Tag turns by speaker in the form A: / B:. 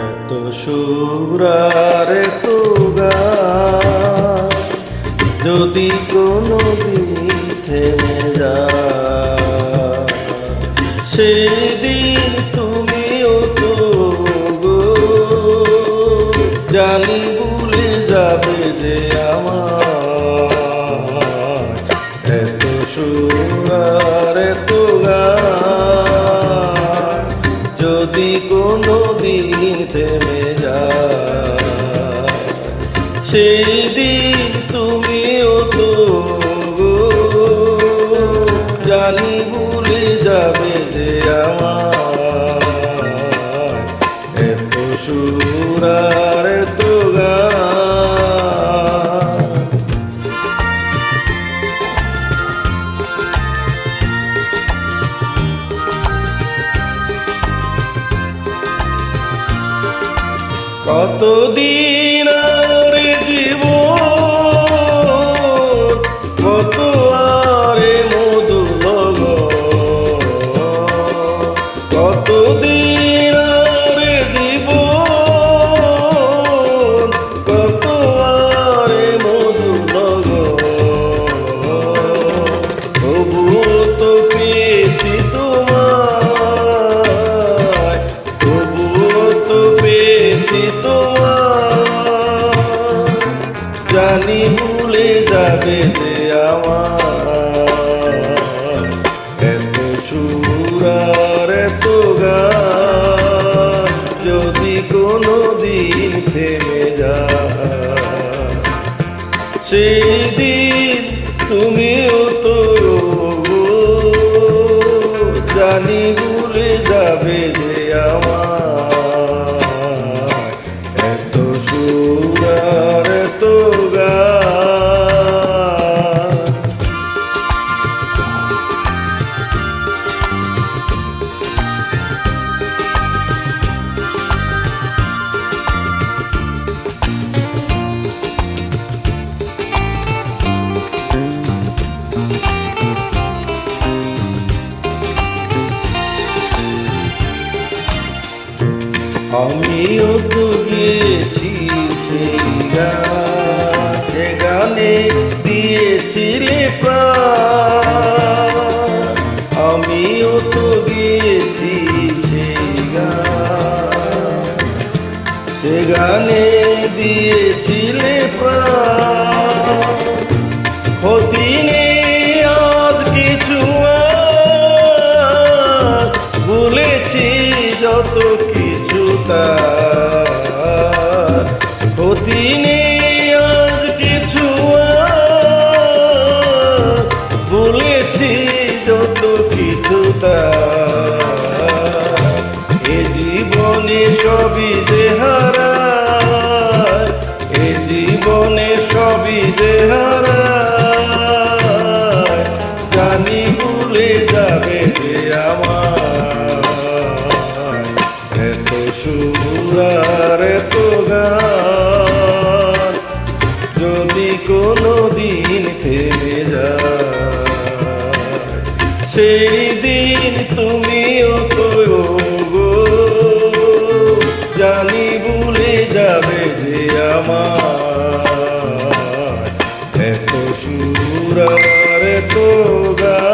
A: এত সুরার এতো গান যদি কোনো দিন থেমে যায়, সেদিন তুমিও তো গো জানি ভুলে যাবে যে আমার। এত সুরার এতো গান যদি কোনো দিন থেমে যায়, সেই দিন তুমিও তো গো জানি ভুলে যাবে যে আমার। এত সুর আর এত গান। কতদিন আর জীবন, কত আরে মধু লগন, কতদিন আর জীবন, কত আরে মধু লগন। তবুও তো পেয়েছি তোমায়, তবুও তো পেয়েছি তোমার, জানি ভুলে যাবে যে আমার। এত সুর আর এত গান যদি কোনো দিন থেমে যায়, সেই দিন তুমিও তো জানি ভুলে যাবে যে আমার। এত সুর আর এত গান। আমিও তো গিয়েছি সেই গান, যে গানে দিয়েছিলে প্রাণ। আমিও তো গিয়েছি সেই গান, যে গানে দিয়েছিলে প্রাণ। ক্ষতি নেই আজ কিছু, ভুলেছি যত কিছু তার। ক্ষতি নেই আজ কিছু, ভুলেছি যত কিছু তার। এ জীবনে সবই যে হারায়, এ জীবনে সবই যে হারায়, জানি ভুলে যাবে যে আমার। এত সুর আর এত গান যদি কোনো দিন থেমে যায়, সেই দিন তুমিও তো গো জানি ভুলে যাবে যে আমার। এত সুর আর এত গান।